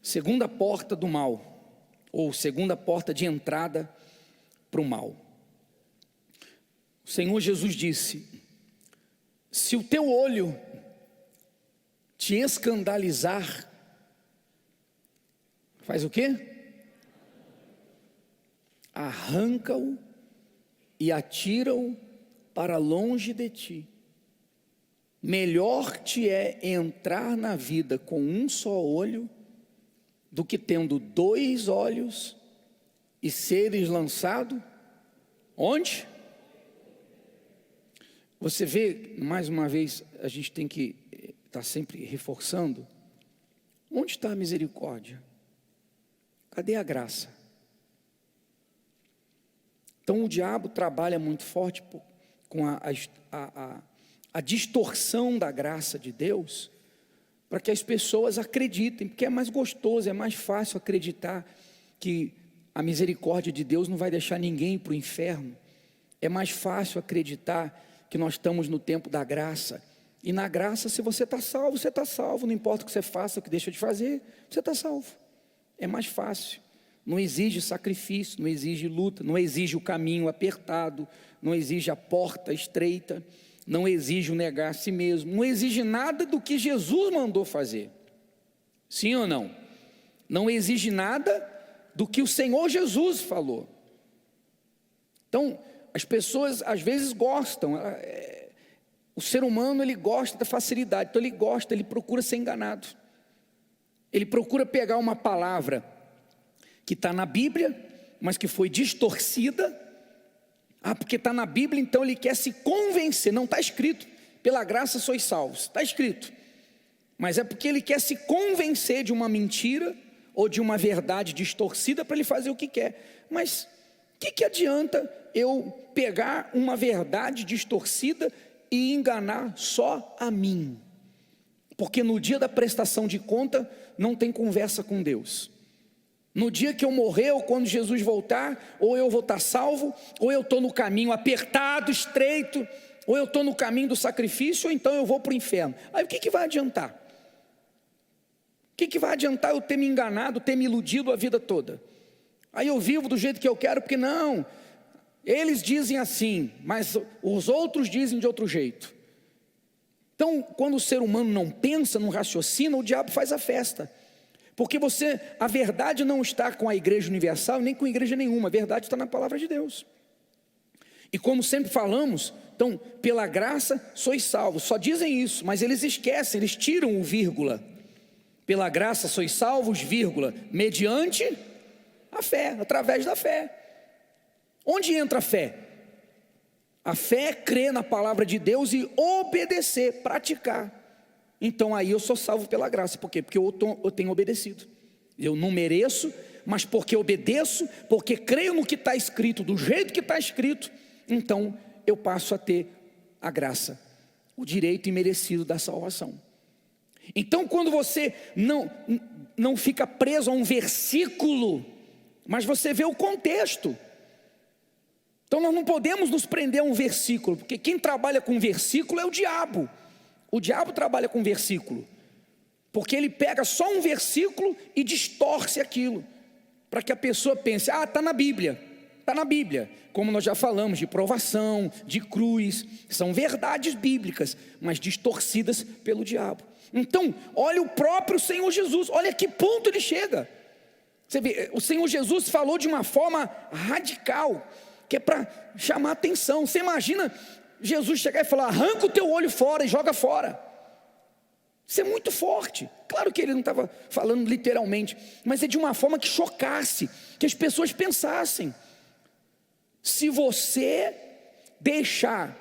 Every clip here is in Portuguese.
Segunda porta do mal, ou segunda porta de entrada para o mal. O Senhor Jesus disse: se o teu olho te escandalizar, faz o quê? Arranca-o e atira-o para longe de ti. Melhor te é entrar na vida com um só olho, do que tendo 2 olhos e seres lançado, onde? Você vê, mais uma vez, a gente tem que estar sempre reforçando, onde está a misericórdia? Cadê a graça? Então o diabo trabalha muito forte com a distorção da graça de Deus, para que as pessoas acreditem, porque é mais gostoso, é mais fácil acreditar que a misericórdia de Deus não vai deixar ninguém para o inferno. É mais fácil acreditar que nós estamos no tempo da graça, e na graça, se você está salvo, você está salvo, não importa o que você faça, o que deixa de fazer, você está salvo. É mais fácil, não exige sacrifício, não exige luta, não exige o caminho apertado, não exige a porta estreita, não exige o negar a si mesmo, não exige nada do que Jesus mandou fazer. Sim ou não? Não exige nada do que o Senhor Jesus falou. Então, as pessoas às vezes gostam, o ser humano ele gosta da facilidade, então ele procura ser enganado. Ele procura pegar uma palavra que está na Bíblia, mas que foi distorcida. Porque está na Bíblia, então ele quer se convencer. Não está escrito, pela graça sois salvos, está escrito, mas é porque ele quer se convencer de uma mentira, ou de uma verdade distorcida, para ele fazer o que quer. Mas o que adianta eu pegar uma verdade distorcida e enganar só a mim? Porque no dia da prestação de conta, não tem conversa com Deus. No dia que eu morrer, ou quando Jesus voltar, ou eu vou estar salvo, ou eu estou no caminho apertado, estreito, ou eu estou no caminho do sacrifício, ou então eu vou para o inferno. Aí o que vai adiantar? O que vai adiantar eu ter me enganado, ter me iludido a vida toda? Aí eu vivo do jeito que eu quero, porque não, eles dizem assim, mas os outros dizem de outro jeito. Então, quando o ser humano não pensa, não raciocina, o diabo faz a festa. Porque a verdade não está com a igreja universal, nem com igreja nenhuma, a verdade está na palavra de Deus. E como sempre falamos, então, pela graça sois salvos, só dizem isso, mas eles esquecem, eles tiram o vírgula. Pela graça sois salvos, vírgula, mediante a fé, através da fé. Onde entra a fé? A fé é crer na palavra de Deus e obedecer, praticar. Então aí eu sou salvo pela graça. Por quê? Porque eu tenho obedecido. Eu não mereço, mas porque obedeço, porque creio no que está escrito, do jeito que está escrito, então eu passo a ter a graça, o direito imerecido da salvação. Então quando você não fica preso a um versículo, mas você vê o contexto. Então nós não podemos nos prender a um versículo, porque quem trabalha com versículo é o diabo. O diabo trabalha com versículo, porque ele pega só um versículo e distorce aquilo, para que a pessoa pense, está na Bíblia, como nós já falamos, de provação, de cruz, são verdades bíblicas, mas distorcidas pelo diabo. Então, olha o próprio Senhor Jesus, olha que ponto ele chega. Você vê, o Senhor Jesus falou de uma forma radical, que é para chamar atenção. Você imagina Jesus chegar e falar, arranca o teu olho fora e joga fora. Isso é muito forte. Claro que ele não estava falando literalmente, mas é de uma forma que chocasse, que as pessoas pensassem. Se você deixar,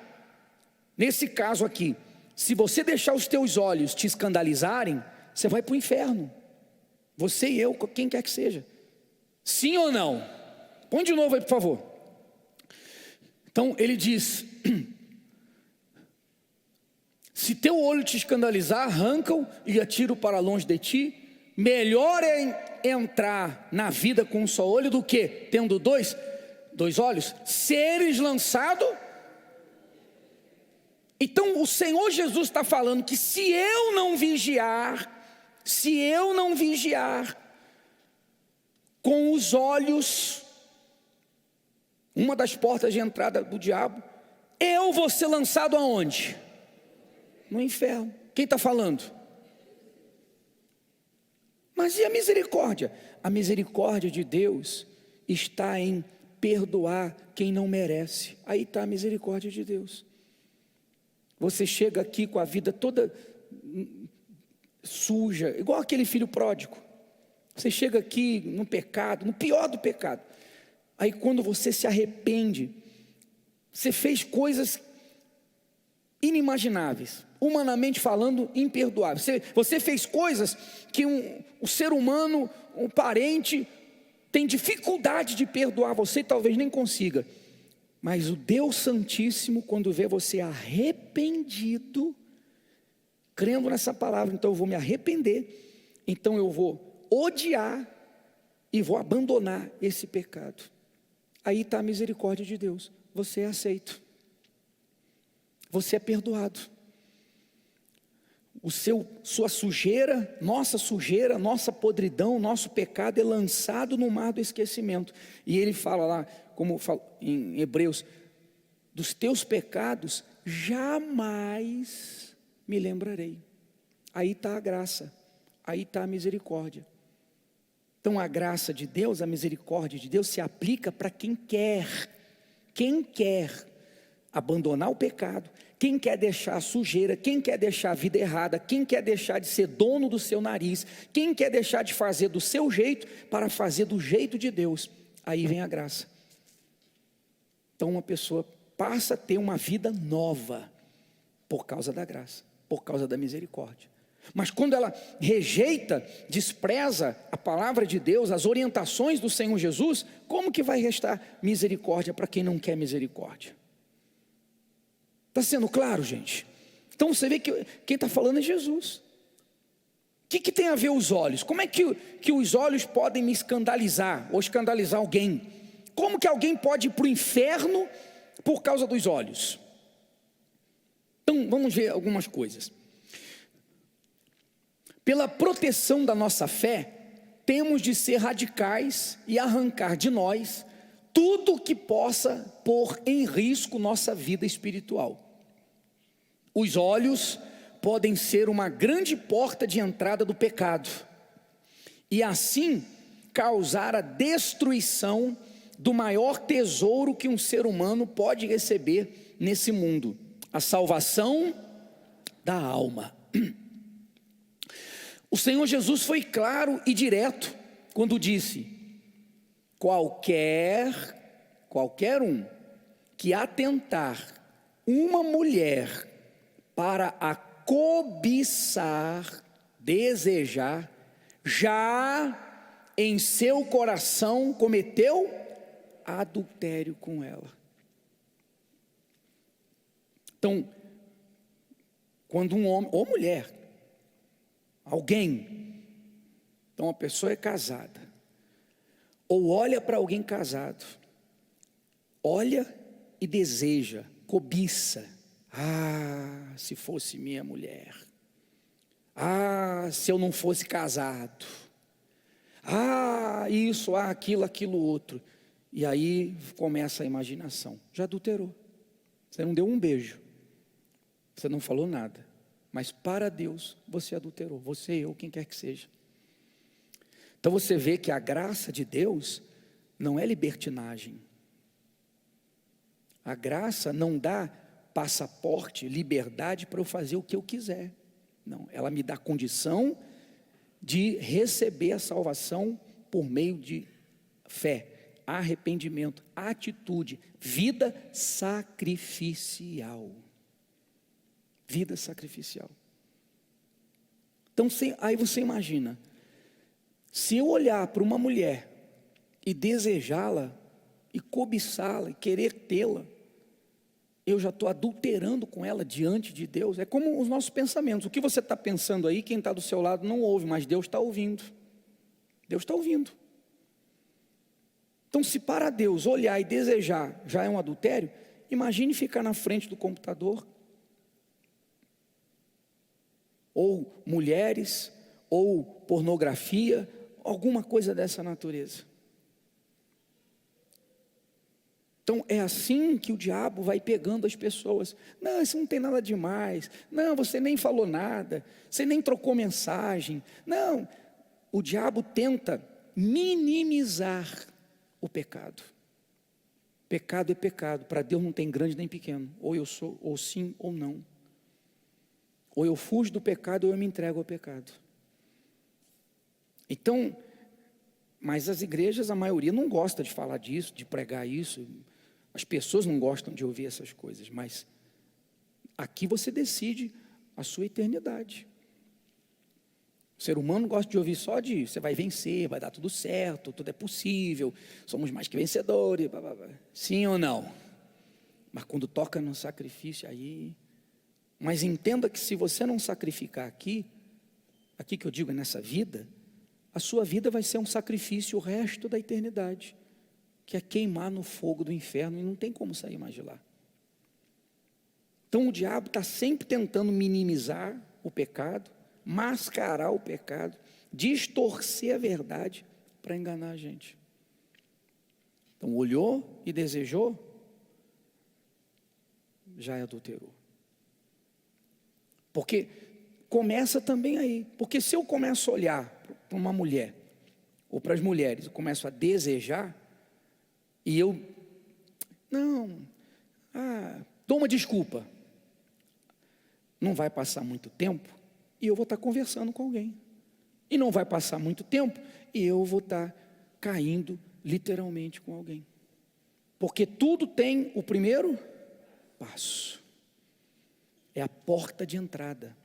nesse caso aqui, se você deixar os teus olhos te escandalizarem, você vai para o inferno. Você e eu, quem quer que seja. Sim ou não? Põe de novo aí, por favor. Então ele diz, se teu olho te escandalizar, arranca-o e atira-o para longe de ti. Melhor é entrar na vida com um só olho do que, tendo dois olhos, seres lançado. Então o Senhor Jesus está falando que se eu não vigiar, com os olhos, uma das portas de entrada do diabo, eu vou ser lançado aonde? No inferno. Quem está falando? Mas e a misericórdia? A misericórdia de Deus está em perdoar quem não merece. Aí está a misericórdia de Deus. Você chega aqui com a vida toda suja, igual aquele filho pródigo. Você chega aqui no pecado, no pior do pecado. Aí quando você se arrepende, você fez coisas inimagináveis, humanamente falando, imperdoáveis. Você fez coisas que o ser humano, um parente, tem dificuldade de perdoar você, talvez nem consiga. Mas o Deus Santíssimo, quando vê você arrependido, crendo nessa palavra, então eu vou me arrepender, então eu vou odiar e vou abandonar esse pecado. Aí está a misericórdia de Deus. Você é aceito. Você é perdoado. Sua sujeira, nossa podridão, nosso pecado é lançado no mar do esquecimento. E ele fala lá, como fala em Hebreus, dos teus pecados jamais me lembrarei. Aí está a graça, aí está a misericórdia. Então a graça de Deus, a misericórdia de Deus se aplica para quem quer abandonar o pecado, quem quer deixar a sujeira, quem quer deixar a vida errada, quem quer deixar de ser dono do seu nariz, quem quer deixar de fazer do seu jeito para fazer do jeito de Deus. Aí vem a graça. Então uma pessoa passa a ter uma vida nova por causa da graça, por causa da misericórdia. Mas quando ela rejeita, despreza a palavra de Deus, as orientações do Senhor Jesus, como que vai restar misericórdia para quem não quer misericórdia? Está sendo claro, gente? Então você vê que quem está falando é Jesus. O que tem a ver os olhos? Como é que os olhos podem me escandalizar ou escandalizar alguém? Como que alguém pode ir para o inferno por causa dos olhos? Então vamos ver algumas coisas. Pela proteção da nossa fé, temos de ser radicais e arrancar de nós tudo que possa pôr em risco nossa vida espiritual. Os olhos podem ser uma grande porta de entrada do pecado, e assim causar a destruição do maior tesouro que um ser humano pode receber nesse mundo, a salvação da alma. O Senhor Jesus foi claro e direto quando disse: qualquer um que atentar uma mulher para a cobiçar, desejar, já em seu coração cometeu adultério com ela. Então, quando um homem ou mulher, alguém, então a pessoa é casada, ou olha para alguém casado, olha e deseja, cobiça, se fosse minha mulher, se eu não fosse casado, isso, aquilo outro, e aí começa a imaginação, já adulterou, você não deu um beijo, você não falou nada, mas para Deus você adulterou, você, eu, quem quer que seja. Então você vê que a graça de Deus não é libertinagem. A graça não dá passaporte, liberdade para eu fazer o que eu quiser. Não, ela me dá condição de receber a salvação por meio de fé, arrependimento, atitude, vida sacrificial. Vida sacrificial. Então aí você imagina, se eu olhar para uma mulher e desejá-la, e cobiçá-la, e querer tê-la, eu já estou adulterando com ela diante de Deus. É como os nossos pensamentos, o que você está pensando aí, quem está do seu lado não ouve, mas Deus está ouvindo. Deus está ouvindo. Então se para Deus olhar e desejar já é um adultério, imagine ficar na frente do computador, ou mulheres, ou pornografia, alguma coisa dessa natureza. Então é assim que o diabo vai pegando as pessoas. Não, isso não tem nada demais. Não, você nem falou nada. Você nem trocou mensagem. Não, o diabo tenta minimizar o pecado. Pecado é pecado. Para Deus não tem grande nem pequeno. Ou eu sou, ou sim, ou não. Ou eu fujo do pecado, ou eu me entrego ao pecado. Então, mas as igrejas, a maioria não gosta de falar disso, de pregar isso. As pessoas não gostam de ouvir essas coisas, mas aqui você decide a sua eternidade. O ser humano gosta de ouvir só de você vai vencer, vai dar tudo certo, tudo é possível, somos mais que vencedores, blá, blá, blá. Sim ou não? Mas quando toca no sacrifício aí... Mas entenda que se você não sacrificar aqui que eu digo é nessa vida, a sua vida vai ser um sacrifício o resto da eternidade, que é queimar no fogo do inferno, e não tem como sair mais de lá. Então o diabo está sempre tentando minimizar o pecado, mascarar o pecado, distorcer a verdade para enganar a gente. Então olhou e desejou, já adulterou. Porque começa também aí. Porque se eu começo a olhar para uma mulher, ou para as mulheres, eu começo a desejar, e eu, dou uma desculpa. Não vai passar muito tempo, e eu vou estar conversando com alguém. E não vai passar muito tempo, e eu vou estar caindo literalmente com alguém. Porque tudo tem o primeiro passo. É a porta de entrada.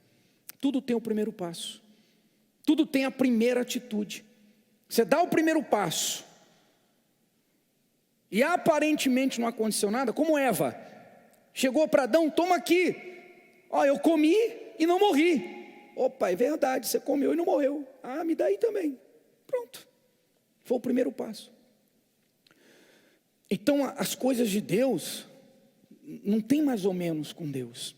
Tudo tem o primeiro passo. Tudo tem a primeira atitude. Você dá o primeiro passo, e aparentemente não aconteceu nada, como Eva. Chegou para Adão, toma aqui. Ó, eu comi e não morri. Opa, é verdade, você comeu e não morreu. Ah, me dá aí também. Pronto. Foi o primeiro passo. Então as coisas de Deus não tem mais ou menos com Deus.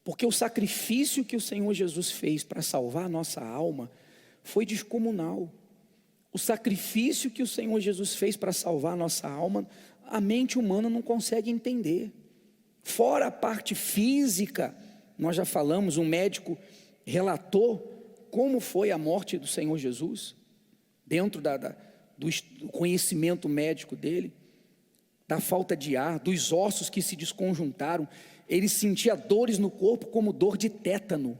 Porque o sacrifício que o Senhor Jesus fez para salvar a nossa alma foi descomunal. O sacrifício que o Senhor Jesus fez para salvar a nossa alma, a mente humana não consegue entender. Fora a parte física, nós já falamos, um médico relatou como foi a morte do Senhor Jesus, dentro do conhecimento médico dele, da falta de ar, dos ossos que se desconjuntaram. Ele sentia dores no corpo como dor de tétano.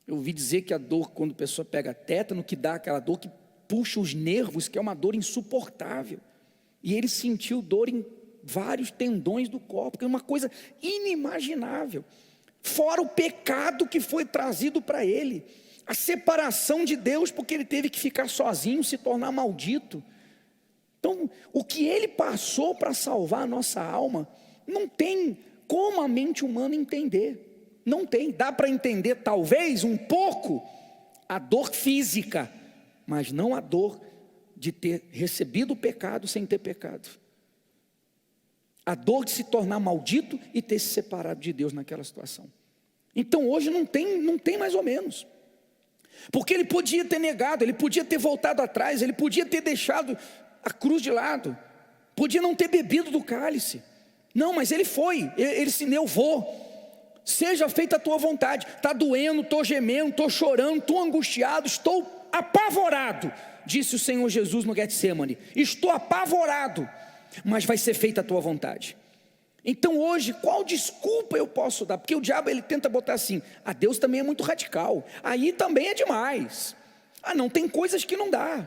Eu ouvi dizer que a dor, quando a pessoa pega tétano, que dá aquela dor que puxa os nervos, que é uma dor insuportável. E ele sentiu dor em vários tendões do corpo, que é uma coisa inimaginável. Fora o pecado que foi trazido para ele, a separação de Deus, porque ele teve que ficar sozinho, se tornar maldito. Então, o que ele passou para salvar a nossa alma, não tem como a mente humana entender. Não tem. Dá para entender talvez um pouco a dor física, mas não a dor de ter recebido o pecado sem ter pecado. A dor de se tornar maldito e ter se separado de Deus naquela situação. Então hoje não tem mais ou menos. Porque ele podia ter negado, ele podia ter voltado atrás, ele podia ter deixado a cruz de lado, podia não ter bebido do cálice. Não, mas ele foi, ele se eu vou, seja feita a tua vontade. Está doendo, estou gemendo, estou chorando, estou angustiado, estou apavorado, disse o Senhor Jesus no Getsemane. Estou apavorado, mas vai ser feita a tua vontade. Então hoje, qual desculpa eu posso dar? Porque o diabo ele tenta botar assim, Deus também é muito radical, aí também é demais. Não, tem coisas que não dá.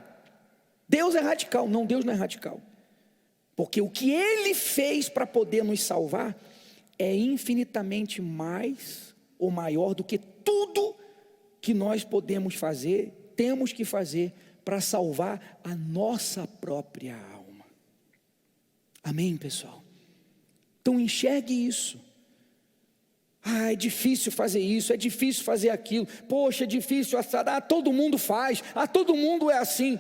Deus é radical. Não, Deus não é radical. Porque o que Ele fez para poder nos salvar é infinitamente mais ou maior do que tudo que nós podemos fazer, temos que fazer para salvar a nossa própria alma. Amém, pessoal? Então enxergue isso. É difícil fazer isso, é difícil fazer aquilo. Poxa, é difícil assar. Todo mundo faz. Todo mundo é assim.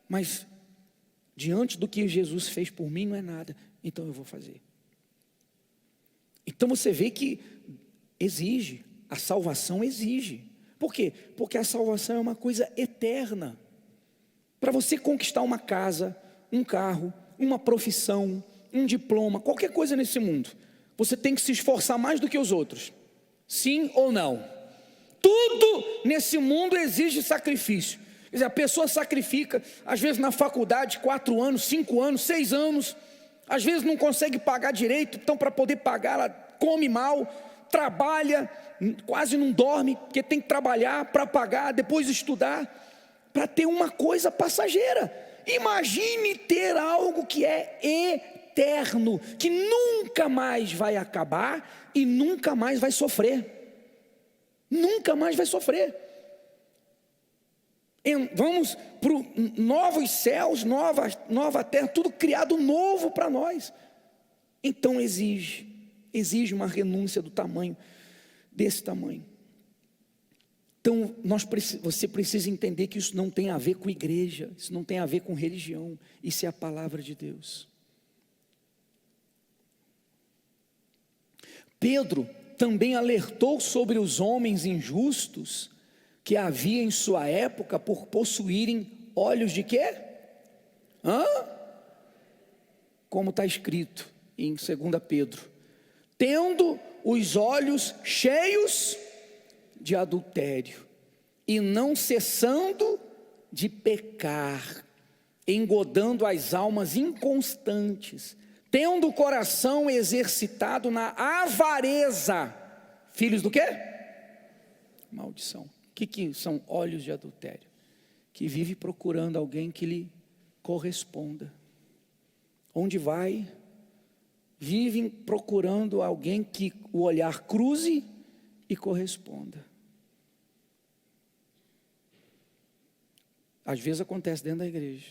Mas diante do que Jesus fez por mim não é nada, então eu vou fazer. Então você vê que exige, a salvação exige. Por quê? Porque a salvação é uma coisa eterna. Para você conquistar uma casa, um carro, uma profissão, um diploma, qualquer coisa nesse mundo, você tem que se esforçar mais do que os outros. Sim ou não? Tudo nesse mundo exige sacrifício. Quer dizer, a pessoa sacrifica, às vezes na faculdade, 4 anos, 5 anos, 6 anos, às vezes não consegue pagar direito, então para poder pagar ela come mal, trabalha, quase não dorme, porque tem que trabalhar para pagar, depois estudar, para ter uma coisa passageira. Imagine ter algo que é eterno, que nunca mais vai acabar e nunca mais vai sofrer. Nunca mais vai sofrer. Vamos para novos céus, nova terra, tudo criado novo para nós. Então exige uma renúncia do tamanho, desse tamanho. Então você precisa entender que isso não tem a ver com igreja, isso não tem a ver com religião, isso é a palavra de Deus. Pedro também alertou sobre os homens injustos que havia em sua época por possuírem olhos de quê? Como está escrito em 2 Pedro, tendo os olhos cheios de adultério, e não cessando de pecar, engodando as almas inconstantes, tendo o coração exercitado na avareza. Filhos do quê? Maldição. O que são olhos de adultério? Que vive procurando alguém que lhe corresponda. Onde vai, vivem procurando alguém que o olhar cruze e corresponda. Às vezes acontece dentro da igreja.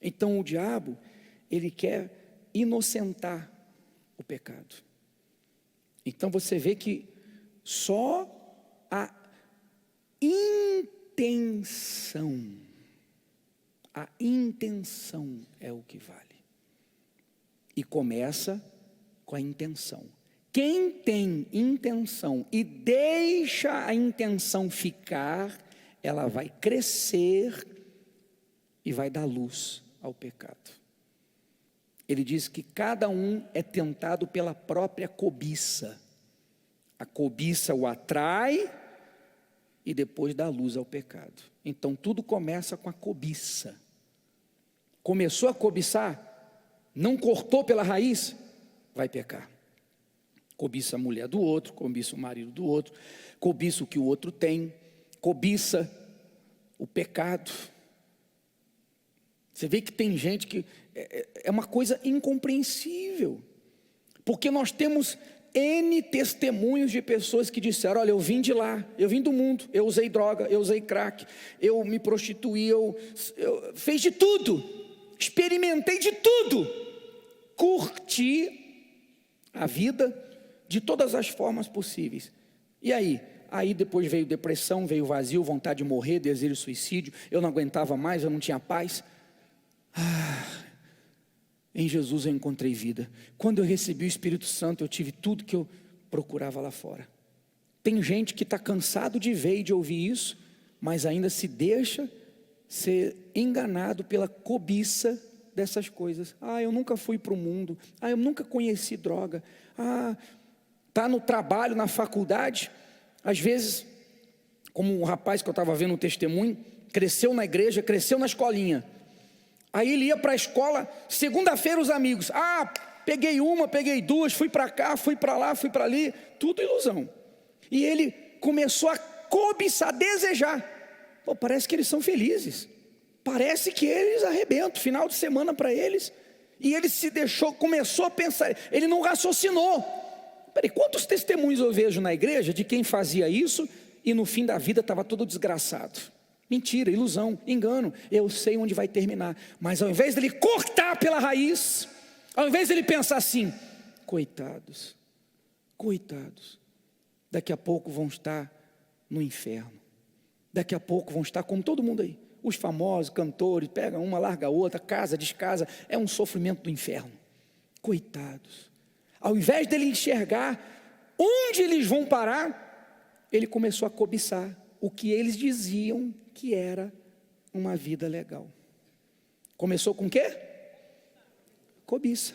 Então o diabo, ele quer inocentar o pecado. Então você vê que só a intenção é o que vale. E começa com a intenção. Quem tem intenção e deixa a intenção ficar, ela vai crescer e vai dar luz ao pecado. Ele diz que cada um é tentado pela própria cobiça. A cobiça o atrai e depois dá luz ao pecado. Então tudo começa com a cobiça. Começou a cobiçar, não cortou pela raiz, vai pecar. Cobiça a mulher do outro, cobiça o marido do outro, cobiça o que o outro tem, cobiça o pecado. Você vê que tem gente que é uma coisa incompreensível, porque nós temos N testemunhos de pessoas que disseram: olha, eu vim de lá, eu vim do mundo, eu usei droga, eu usei crack, eu me prostituí, eu fiz de tudo, experimentei de tudo, curti a vida de todas as formas possíveis. E aí depois veio depressão, veio vazio, vontade de morrer, desejo de suicídio, eu não aguentava mais, eu não tinha paz. Em Jesus eu encontrei vida. Quando eu recebi o Espírito Santo, eu tive tudo que eu procurava lá fora. Tem gente que está cansado de ver e de ouvir isso, mas ainda se deixa ser enganado pela cobiça dessas coisas. Eu nunca fui para o mundo, eu nunca conheci droga, está no trabalho, na faculdade, às vezes, como um rapaz que eu estava vendo um testemunho, cresceu na igreja, cresceu na escolinha, aí ele ia para a escola, segunda-feira os amigos, peguei uma, peguei duas, fui para cá, fui para lá, fui para ali, tudo ilusão, e ele começou a cobiçar, a desejar, parece que eles são felizes, parece que eles arrebentam, final de semana para eles, e ele se deixou, começou a pensar, ele não raciocinou. Peraí, quantos testemunhos eu vejo na igreja de quem fazia isso e no fim da vida estava todo desgraçado? Mentira, ilusão, engano, eu sei onde vai terminar, mas ao invés dele cortar pela raiz, ao invés dele pensar assim, coitados, daqui a pouco vão estar no inferno, daqui a pouco vão estar como todo mundo aí, os famosos cantores, pega uma, larga a outra, casa, descasa, é um sofrimento do inferno, coitados. Ao invés dele enxergar onde eles vão parar, ele começou a cobiçar o que eles diziam que era uma vida legal. Começou com o quê? Cobiça.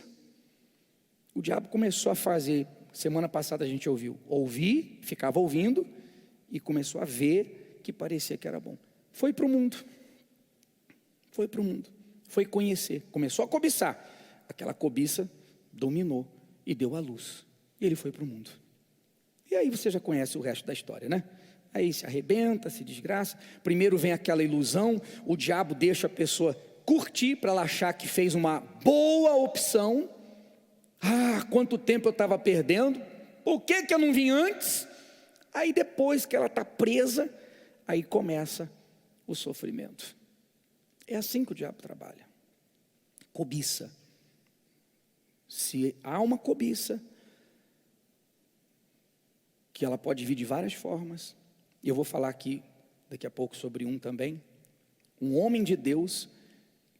O diabo começou a fazer, semana passada a gente ouvir, ficava ouvindo, e começou a ver que parecia que era bom. Foi para o mundo. Foi conhecer, começou a cobiçar. Aquela cobiça dominou e deu à luz. E ele foi para o mundo. E aí você já conhece o resto da história, né? Aí se arrebenta, se desgraça. Primeiro vem aquela ilusão, o diabo deixa a pessoa curtir para ela achar que fez uma boa opção. Ah, quanto tempo eu estava perdendo, por que eu não vim antes? Aí depois que ela está presa, aí começa o sofrimento. É assim que o diabo trabalha. Cobiça. Se há uma cobiça, que ela pode vir de várias formas, e eu vou falar aqui daqui a pouco sobre um também, um homem de Deus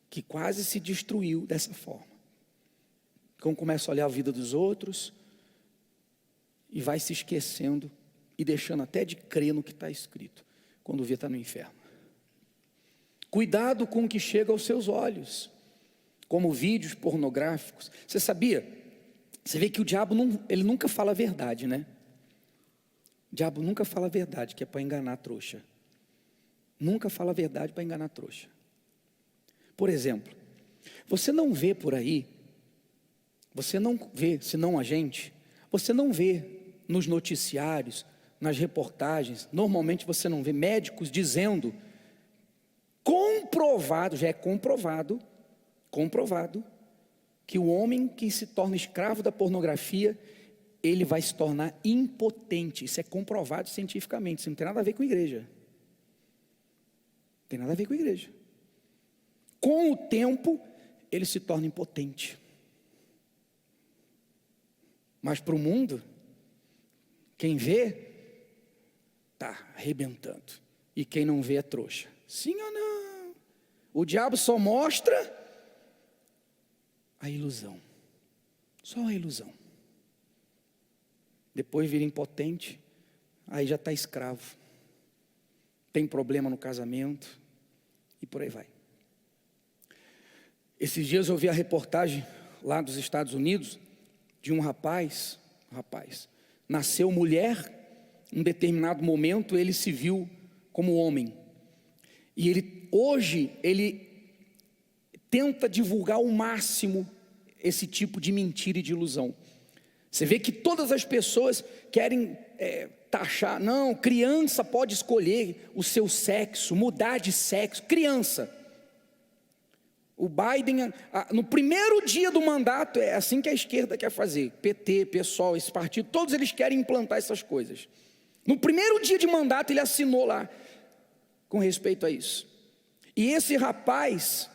que quase se destruiu dessa forma. Então começa a olhar a vida dos outros e vai se esquecendo e deixando até de crer no que está escrito, quando vê está no inferno. Cuidado com o que chega aos seus olhos, como vídeos pornográficos. Você sabia? Você vê que o diabo ele nunca fala a verdade, né? O diabo nunca fala a verdade, que é para enganar a trouxa. Nunca fala a verdade para enganar a trouxa. Por exemplo, você não vê por aí, você não vê, senão a gente, você não vê nos noticiários, nas reportagens, normalmente você não vê médicos dizendo, comprovado, já é comprovado, que o homem que se torna escravo da pornografia, ele vai se tornar impotente. Isso é comprovado cientificamente, isso não tem nada a ver com a igreja. Tem nada a ver com a igreja. Com o tempo, ele se torna impotente. Mas para o mundo, quem vê, está arrebentando. E quem não vê é trouxa. Sim ou não? O diabo só mostra a ilusão. Só a ilusão. Depois vira impotente, aí já está escravo. Tem problema no casamento e por aí vai. Esses dias eu vi a reportagem lá dos Estados Unidos de um rapaz, nasceu mulher, em um determinado momento ele se viu como homem. E hoje ele tenta divulgar ao máximo esse tipo de mentira e de ilusão. Você vê que todas as pessoas querem taxar, não, criança pode escolher o seu sexo, mudar de sexo, criança. O Biden, no primeiro dia do mandato, é assim que a esquerda quer fazer, PT, PSOL, esse partido, todos eles querem implantar essas coisas. No primeiro dia de mandato ele assinou lá, com respeito a isso. E esse rapaz,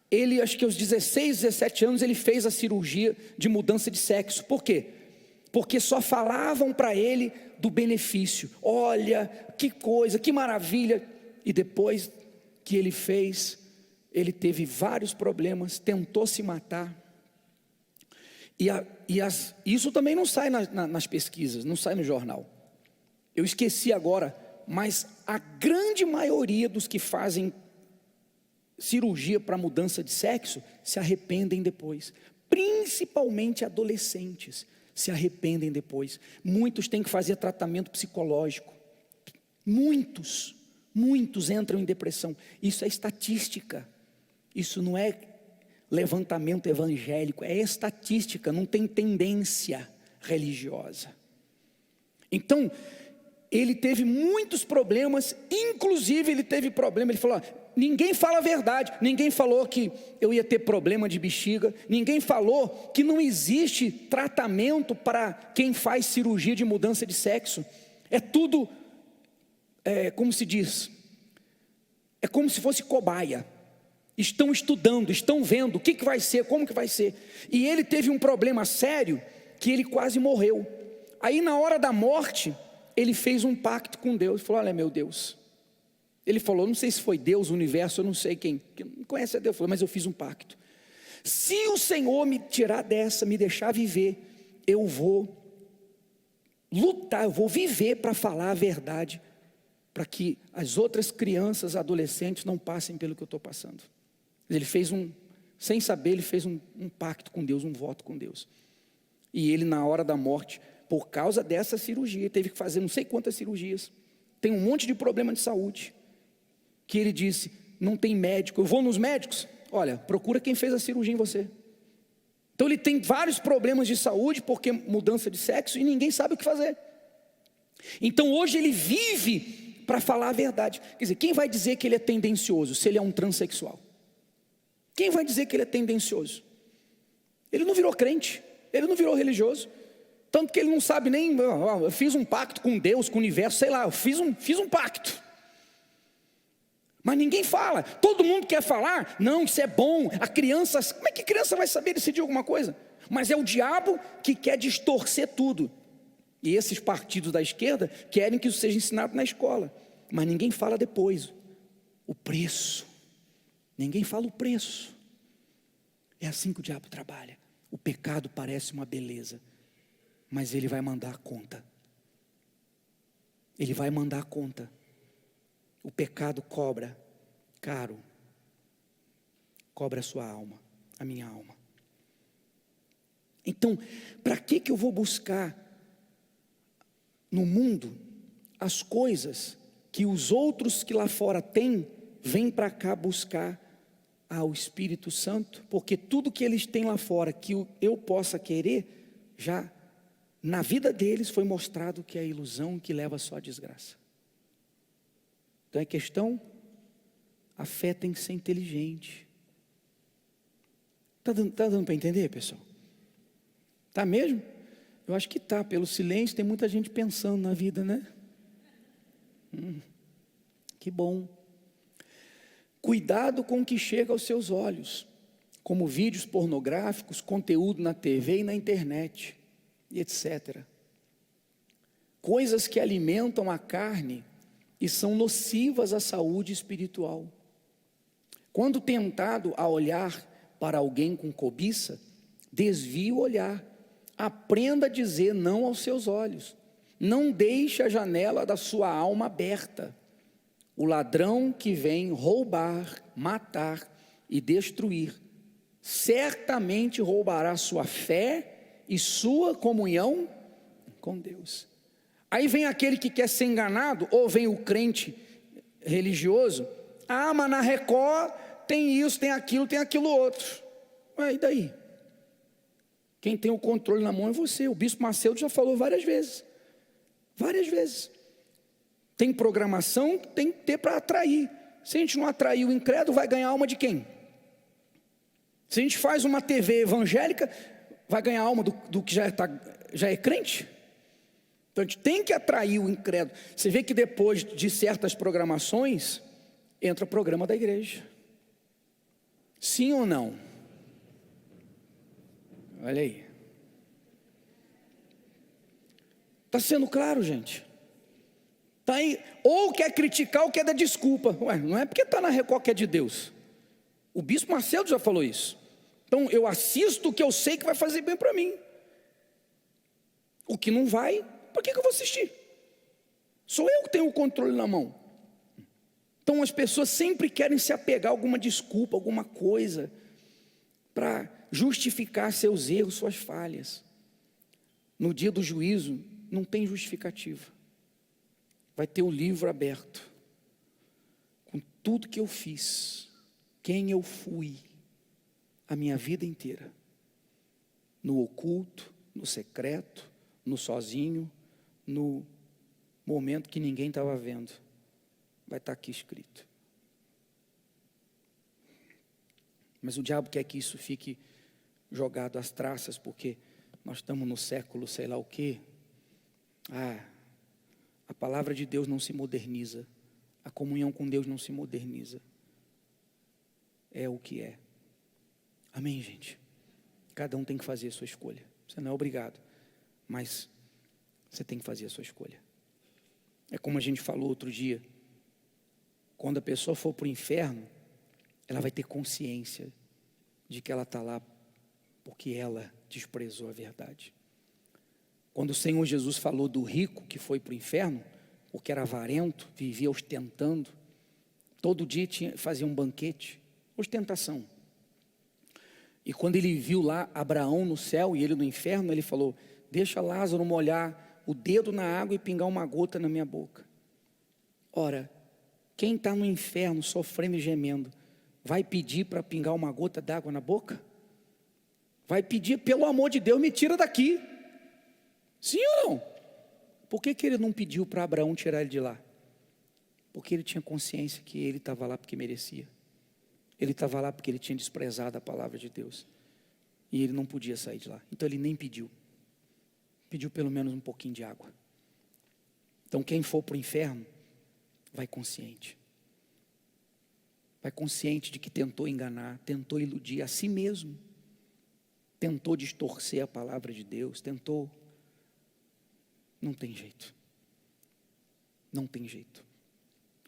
ele acho que aos 16, 17 anos, ele fez a cirurgia de mudança de sexo. Por quê? Porque só falavam para ele do benefício. Olha, que coisa, que maravilha. E depois que ele fez, ele teve vários problemas, tentou se matar. Isso também não sai nas pesquisas, não sai no jornal. Eu esqueci agora, mas a grande maioria dos que fazem cirurgia para mudança de sexo se arrependem depois. Principalmente adolescentes se arrependem depois. Muitos têm que fazer tratamento psicológico. Muitos entram em depressão. Isso é estatística. Isso não é levantamento evangélico, é estatística, não tem tendência religiosa. Então, ele teve muitos problemas, inclusive ele teve problema, ele falou, ninguém fala a verdade, ninguém falou que eu ia ter problema de bexiga, ninguém falou que não existe tratamento para quem faz cirurgia de mudança de sexo, é tudo, como se diz, é como se fosse cobaia. Estão estudando, estão vendo o que vai ser, como que vai ser. E ele teve um problema sério, que ele quase morreu. Aí na hora da morte, ele fez um pacto com Deus, falou, olha meu Deus. Ele falou, não sei se foi Deus, o universo, eu não sei quem não conhece a Deus, falou, mas eu fiz um pacto. Se o Senhor me tirar dessa, me deixar viver, eu vou lutar, eu vou viver para falar a verdade, para que as outras crianças, adolescentes não passem pelo que eu estou passando. Ele fez Sem saber, ele fez um pacto com Deus, um voto com Deus. E ele, na hora da morte, por causa dessa cirurgia, teve que fazer não sei quantas cirurgias, tem um monte de problema de saúde, que ele disse, não tem médico, eu vou nos médicos, olha, procura quem fez a cirurgia em você. Então ele tem vários problemas de saúde, porque mudança de sexo, e ninguém sabe o que fazer. Então hoje ele vive para falar a verdade. Quer dizer, quem vai dizer que ele é tendencioso, se ele é um transexual? Quem vai dizer que ele é tendencioso? Ele não virou crente, ele não virou religioso, tanto que ele não sabe nem, eu fiz um pacto com Deus, com o universo, sei lá, eu fiz um pacto. Mas ninguém fala, todo mundo quer falar, não, isso é bom, a criança, como é que a criança vai saber decidir alguma coisa? Mas é o diabo que quer distorcer tudo, e esses partidos da esquerda querem que isso seja ensinado na escola, mas ninguém fala depois, o preço, ninguém fala o preço, é assim que o diabo trabalha, o pecado parece uma beleza, mas ele vai mandar a conta, ele vai mandar a conta. O pecado cobra caro, cobra a sua alma, a minha alma. Então, para que eu vou buscar no mundo as coisas que os outros que lá fora têm, vêm para cá buscar o Espírito Santo? Porque tudo que eles têm lá fora, que eu possa querer, já na vida deles foi mostrado que é ilusão, que leva só a desgraça. Então é questão, a fé tem que ser inteligente. Está dando para entender, pessoal? Está mesmo? Eu acho que está, pelo silêncio tem muita gente pensando na vida, né? Que bom. Cuidado com o que chega aos seus olhos, como vídeos pornográficos, conteúdo na TV e na internet, e etc. Coisas que alimentam a carne e são nocivas à saúde espiritual. Quando tentado a olhar para alguém com cobiça, desvie o olhar, aprenda a dizer não aos seus olhos, não deixe a janela da sua alma aberta. O ladrão que vem roubar, matar e destruir, certamente roubará sua fé e sua comunhão com Deus. Aí vem aquele que quer ser enganado, ou vem o crente religioso, mas na Record tem isso, tem aquilo outro. E daí? Quem tem o controle na mão é você. O bispo Macedo já falou várias vezes. Tem programação, tem que ter para atrair. Se a gente não atrair o incrédulo, vai ganhar a alma de quem? Se a gente faz uma TV evangélica, vai ganhar a alma do que já é crente? Então a gente tem que atrair o incrédulo. Você vê que depois de certas programações, entra o programa da igreja. Sim ou não? Olha aí. Está sendo claro, gente? Está aí, ou quer criticar ou quer dar desculpa. Não é porque está na Record que é de Deus. O bispo Macedo já falou isso. Então eu assisto o que eu sei que vai fazer bem para mim. O que não vai, por que eu vou assistir? Sou eu que tenho o controle na mão. Então as pessoas sempre querem se apegar a alguma desculpa, alguma coisa, para justificar seus erros, suas falhas. No dia do juízo, não tem justificativa. Vai ter o livro aberto, com tudo que eu fiz, quem eu fui, a minha vida inteira, no oculto, no secreto, no sozinho, no momento que ninguém estava vendo, vai estar aqui escrito. Mas o diabo quer que isso fique jogado às traças, porque nós estamos no século sei lá o quê. A palavra de Deus não se moderniza, a comunhão com Deus não se moderniza, é o que é. Amém, gente? Cada um tem que fazer a sua escolha, você não é obrigado, mas você tem que fazer a sua escolha. É como a gente falou outro dia, quando a pessoa for para o inferno, ela vai ter consciência de que ela está lá porque ela desprezou a verdade. Quando o Senhor Jesus falou do rico que foi para o inferno, porque era avarento, vivia ostentando, todo dia fazia um banquete, ostentação. E quando ele viu lá Abraão no céu e ele no inferno, ele falou: deixa Lázaro molhar o dedo na água e pingar uma gota na minha boca. Ora, quem está no inferno sofrendo e gemendo, vai pedir para pingar uma gota d'água na boca? Vai pedir, pelo amor de Deus, me tira daqui. Sim ou não? Por que ele não pediu para Abraão tirar ele de lá? Porque ele tinha consciência que ele estava lá porque merecia. Ele estava lá porque ele tinha desprezado a palavra de Deus. E ele não podia sair de lá. Então ele nem pediu. Pediu pelo menos um pouquinho de água. Então quem for para o inferno, vai consciente. Vai consciente de que tentou enganar, tentou iludir a si mesmo. Tentou distorcer a palavra de Deus, tentou. Não tem jeito. Não tem jeito.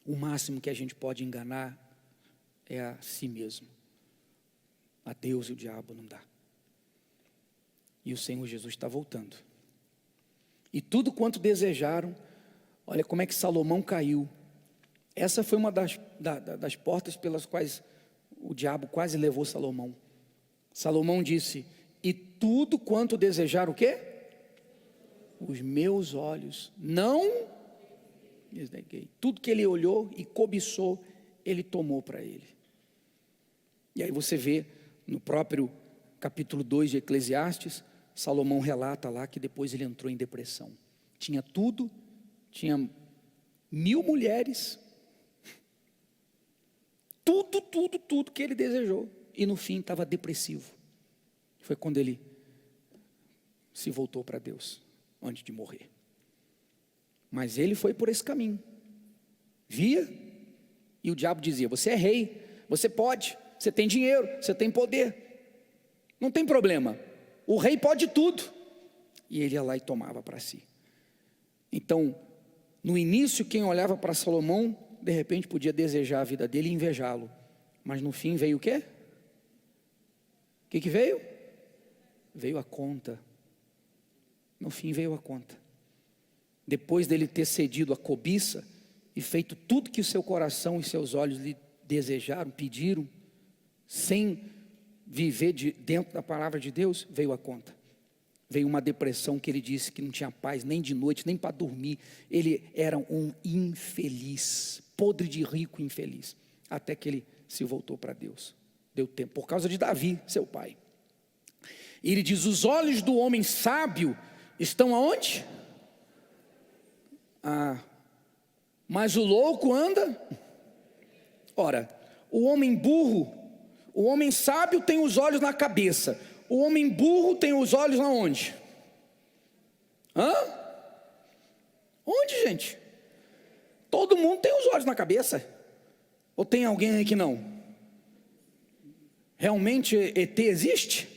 O máximo que a gente pode enganar é a si mesmo. A Deus e o diabo não dá. E o Senhor Jesus está voltando. E tudo quanto desejaram, olha como é que Salomão caiu. Essa foi uma das portas pelas quais o diabo quase levou Salomão. Salomão disse: e tudo quanto desejaram o quê? Os meus olhos não lhes neguei. Tudo que ele olhou e cobiçou, ele tomou para ele. E aí você vê no próprio capítulo 2 de Eclesiastes, Salomão relata lá que depois ele entrou em depressão. Tinha tudo, tinha 1000 mulheres, tudo que ele desejou. E no fim estava depressivo. Foi quando ele se voltou para Deus, antes de morrer. Mas ele foi por esse caminho. Via, e o diabo dizia: você é rei, você pode, você tem dinheiro, você tem poder, não tem problema, o rei pode tudo. E ele ia lá e tomava para si. Então, no início, quem olhava para Salomão, de repente podia desejar a vida dele e invejá-lo. Mas no fim veio o quê? O que veio? Veio a conta. No fim veio a conta. Depois dele ter cedido a cobiça e feito tudo que o seu coração e seus olhos lhe desejaram, pediram, sem viver dentro da palavra de Deus, veio a conta. Veio uma depressão que ele disse que não tinha paz nem de noite, nem para dormir. Ele era um infeliz, podre de rico infeliz, até que ele se voltou para Deus. Deu tempo, por causa de Davi, seu pai. E ele diz: os olhos do homem sábio estão aonde? Mas o louco anda. Ora, o homem burro, o homem sábio tem os olhos na cabeça, o homem burro tem os olhos aonde? Onde, gente? Todo mundo tem os olhos na cabeça. Ou tem alguém aí que não? Realmente ET existe?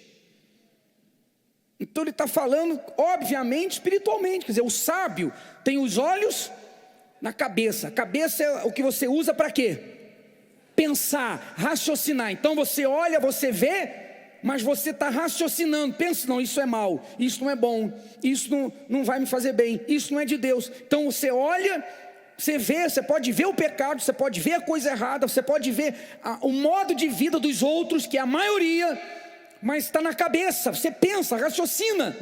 Então ele está falando, obviamente, espiritualmente. Quer dizer, o sábio tem os olhos na cabeça. A cabeça é o que você usa para quê? Pensar, raciocinar. Então você olha, você vê, mas você está raciocinando. Pensa: não, isso é mal, isso não é bom, isso não vai me fazer bem, isso não é de Deus. Então você olha, você vê, você pode ver o pecado, você pode ver a coisa errada, você pode ver o modo de vida dos outros, que é a maioria, mas está na cabeça. Você pensa, raciocina.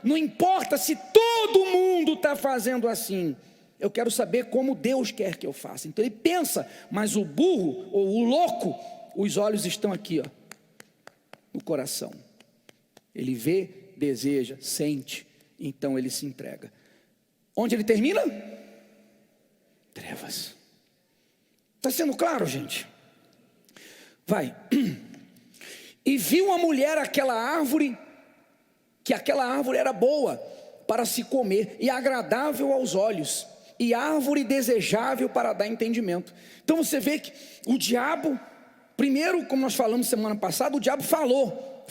Não importa se todo mundo está fazendo assim, eu quero saber como Deus quer que eu faça. Então ele pensa, mas o burro ou o louco, os olhos estão aqui, no coração. Ele vê, deseja, sente, então ele se entrega. Onde ele termina? Trevas. Está sendo claro, gente? Vai. E viu a mulher aquela árvore, que aquela árvore era boa para se comer e agradável aos olhos, e árvore desejável para dar entendimento. Então você vê que o diabo, primeiro, como nós falamos semana passada, o diabo falou,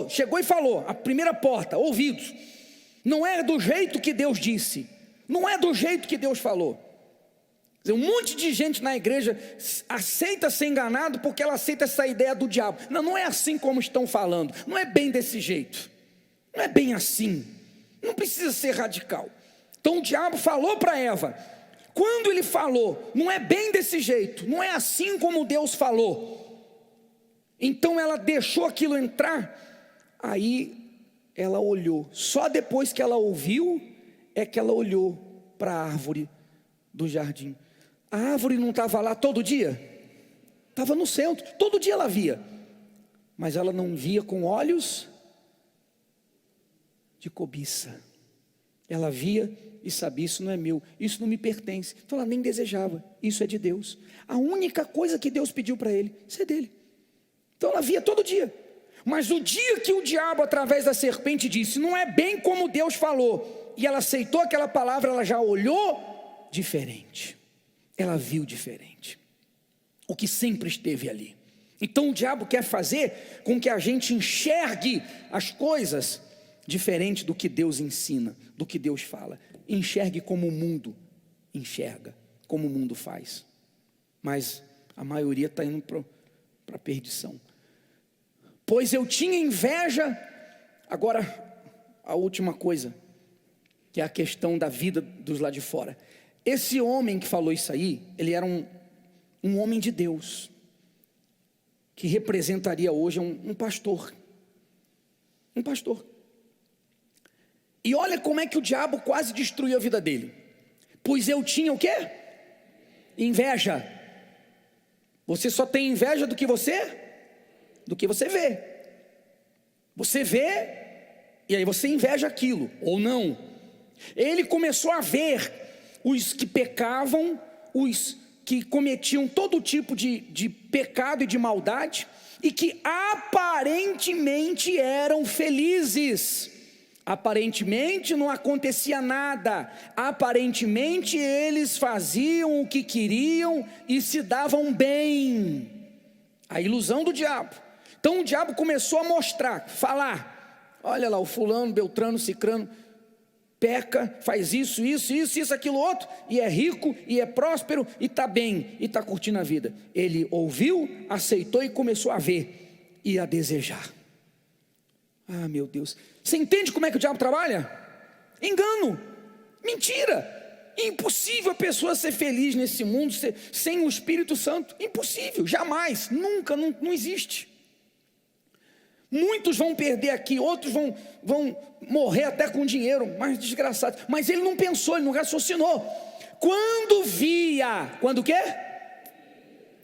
chegou e falou, a primeira porta, ouvidos. Não é do jeito que Deus disse, não é do jeito que Deus falou. Quer dizer, um monte de gente na igreja aceita ser enganado porque ela aceita essa ideia do diabo. Não é assim como estão falando, não é bem desse jeito, não é bem assim, não precisa ser radical. Então o diabo falou para Eva. Quando ele falou, não é bem desse jeito, não é assim como Deus falou. Então ela deixou aquilo entrar, aí ela olhou, só depois que ela ouviu, é que ela olhou para a árvore do jardim. A árvore não estava lá todo dia? Estava no centro, todo dia ela via, mas ela não via com olhos de cobiça. Ela via e sabia, isso não é meu, isso não me pertence. Então ela nem desejava, isso é de Deus. A única coisa que Deus pediu para ele, isso é dele. Então ela via todo dia. Mas o dia que o diabo, através da serpente, disse, não é bem como Deus falou, e ela aceitou aquela palavra, ela já olhou diferente. Ela viu diferente. O que sempre esteve ali. Então o diabo quer fazer com que a gente enxergue as coisas diferente do que Deus ensina, do que Deus fala. Enxergue como o mundo enxerga, como o mundo faz. Mas a maioria está indo para a perdição. Pois eu tinha inveja. Agora, a última coisa, que é a questão da vida dos lá de fora. Esse homem que falou isso aí, ele era um homem de Deus, que representaria hoje um pastor. Um pastor. E olha como é que o diabo quase destruiu a vida dele. Pois eu tinha o quê? Inveja. Você só tem inveja do que você vê. Você vê, e aí você inveja aquilo, ou não. Ele começou a ver os que pecavam, os que cometiam todo tipo de pecado e de maldade, e que aparentemente eram felizes. Aparentemente não acontecia nada, aparentemente eles faziam o que queriam e se davam bem. A ilusão do diabo. Então o diabo começou a mostrar, falar, olha lá o fulano, beltrano, cicrano, peca, faz isso, aquilo outro, e é rico, e é próspero, e está bem, e está curtindo a vida. Ele ouviu, aceitou e começou a ver, e a desejar. Ah, meu Deus, você entende como é que o diabo trabalha? Engano, mentira. Impossível a pessoa ser feliz nesse mundo sem o Espírito Santo, impossível, jamais, nunca, não existe. Muitos vão perder aqui, outros vão morrer até com dinheiro, mais desgraçados. Mas ele não pensou, ele não raciocinou. Quando o quê?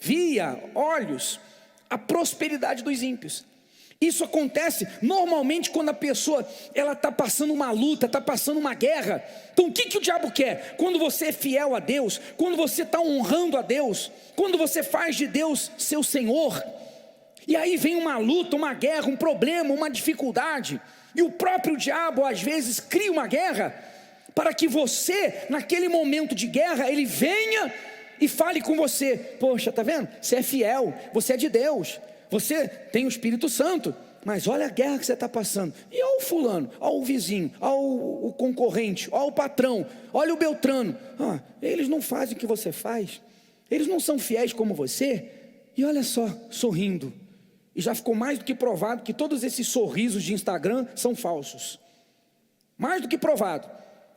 Via, olhos, a prosperidade dos ímpios. Isso acontece normalmente quando a pessoa ela está passando uma luta, está passando uma guerra. Então o que o diabo quer? Quando você é fiel a Deus, quando você está honrando a Deus, quando você faz de Deus seu Senhor, e aí vem uma luta, uma guerra, um problema, uma dificuldade, e o próprio diabo às vezes cria uma guerra, para que você, naquele momento de guerra, ele venha e fale com você, poxa, está vendo? Você é fiel, você é de Deus, você tem o Espírito Santo, mas olha a guerra que você está passando, e olha o fulano, olha o vizinho, olha o concorrente, olha o patrão, olha o beltrano, eles não fazem o que você faz, eles não são fiéis como você, e olha só, sorrindo. E já ficou mais do que provado que todos esses sorrisos de Instagram são falsos. Mais do que provado.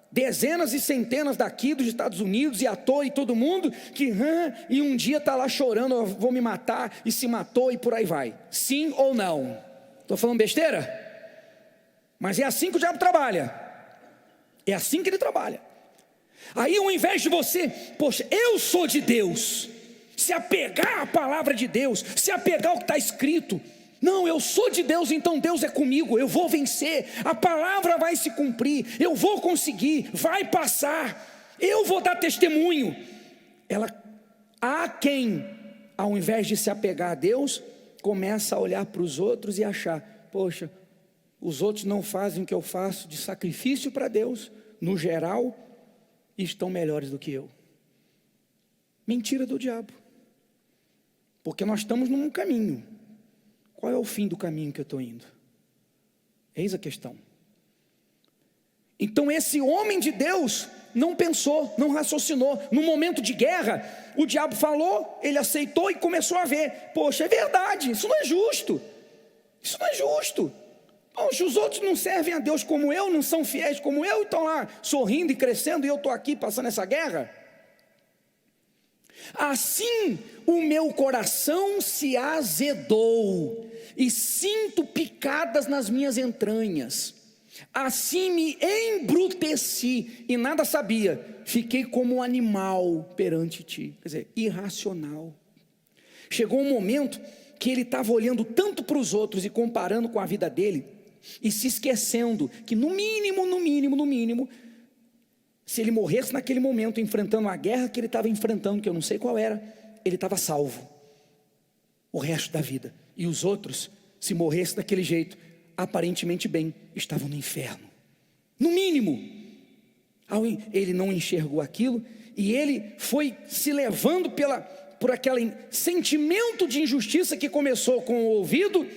Dezenas e centenas daqui dos Estados Unidos e ator e todo mundo que e um dia está lá chorando, eu vou me matar, e se matou e por aí vai. Sim ou não? Estou falando besteira? Mas é assim que o diabo trabalha. É assim que ele trabalha. Aí ao invés de você, poxa, eu sou de Deus, se apegar à palavra de Deus, se apegar ao que está escrito, não, eu sou de Deus, então Deus é comigo, eu vou vencer, a palavra vai se cumprir, eu vou conseguir, vai passar, eu vou dar testemunho. Há quem, ao invés de se apegar a Deus, começa a olhar para os outros e achar, poxa, os outros não fazem o que eu faço de sacrifício para Deus, no geral, e estão melhores do que eu. Mentira do diabo. Porque nós estamos num caminho. Qual é o fim do caminho que eu estou indo? Eis a questão. Então esse homem de Deus não pensou, não raciocinou. No momento de guerra, o diabo falou, ele aceitou e começou a ver. Poxa, é verdade, isso não é justo. Isso não é justo. Poxa, os outros não servem a Deus como eu, não são fiéis como eu, e estão lá sorrindo e crescendo, e eu estou aqui passando essa guerra. Assim o meu coração se azedou, e sinto picadas nas minhas entranhas. Assim me embruteci, e nada sabia, fiquei como um animal perante ti. Quer dizer, irracional. Chegou um momento que ele estava olhando tanto para os outros e comparando com a vida dele, e se esquecendo que no mínimo, se ele morresse naquele momento enfrentando a guerra que ele estava enfrentando, que eu não sei qual era, ele estava salvo o resto da vida. E os outros, se morresse daquele jeito, aparentemente bem, estavam no inferno. No mínimo, ele não enxergou aquilo, e ele foi se levando por aquele sentimento de injustiça que começou com o ouvido,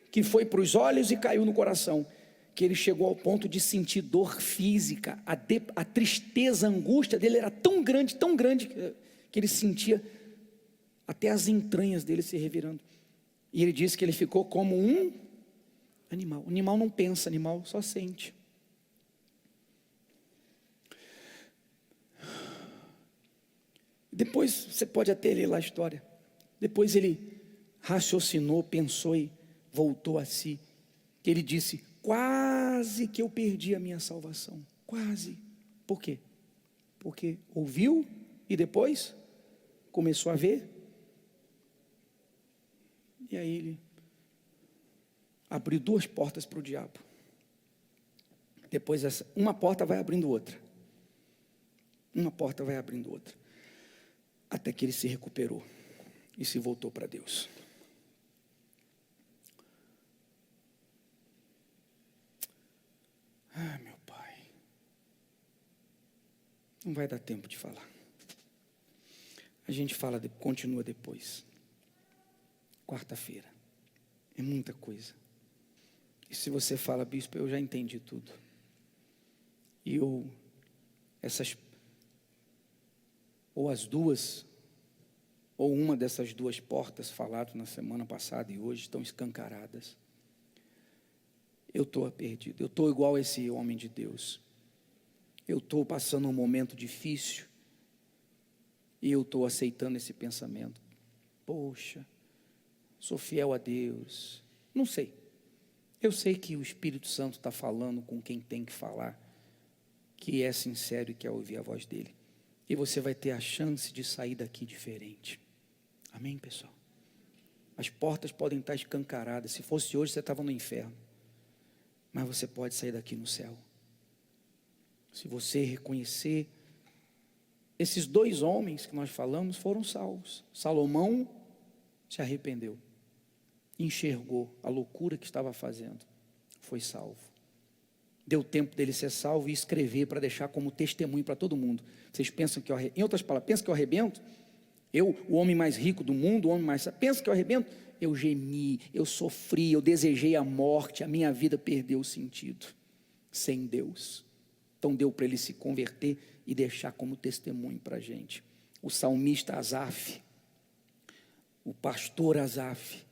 que foi para os olhos e caiu no coração, que ele chegou ao ponto de sentir dor física. A tristeza, a angústia dele era tão grande, que ele sentia até as entranhas dele se revirando. E ele disse que ele ficou como um animal. O animal não pensa, animal só sente. Depois você pode até ler lá a história. Depois ele raciocinou, pensou e voltou a si. Ele disse: quase que eu perdi a minha salvação. Quase. Por quê? Porque ouviu e depois começou a ver. E aí ele abriu duas portas para o diabo. Depois uma porta vai abrindo outra. Uma porta vai abrindo outra. Até que ele se recuperou e se voltou para Deus. Ah, meu Pai, não vai dar tempo de falar. A gente continua depois. Quarta-feira. É muita coisa. E se você fala: bispo, eu já entendi tudo. E ou as duas, ou uma dessas duas portas faladas na semana passada e hoje estão escancaradas. Eu estou perdido, eu estou igual a esse homem de Deus. Eu estou passando um momento difícil e eu estou aceitando esse pensamento. Poxa, sou fiel a Deus. Não sei. Eu sei que o Espírito Santo está falando com quem tem que falar, que é sincero e quer ouvir a voz dele. E você vai ter a chance de sair daqui diferente. Amém, pessoal? As portas podem estar escancaradas. Se fosse hoje, você estava no inferno. Mas você pode sair daqui no céu. Se você reconhecer, esses dois homens que nós falamos foram salvos. Salomão se arrependeu, enxergou a loucura que estava fazendo, foi salvo. Deu tempo dele ser salvo e escrever para deixar como testemunho para todo mundo. Vocês pensam que em outras palavras, pensam que eu arrebento? Eu, o homem mais rico do mundo, pensa que eu arrebento? Eu gemi, eu sofri, eu desejei a morte, a minha vida perdeu o sentido, sem Deus. Então deu para ele se converter e deixar como testemunho para a gente. O salmista Asaf, o pastor Asaf,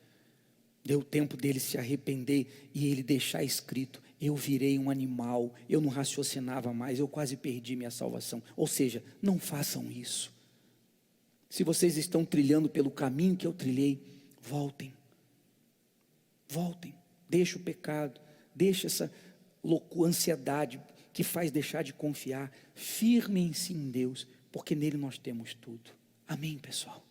deu tempo dele se arrepender e ele deixar escrito: eu virei um animal, eu não raciocinava mais, eu quase perdi minha salvação. Ou seja, não façam isso. Se vocês estão trilhando pelo caminho que eu trilhei, voltem, deixa o pecado, deixa essa loucura, ansiedade que faz deixar de confiar, firmem-se em Deus, porque nele nós temos tudo. Amém, pessoal?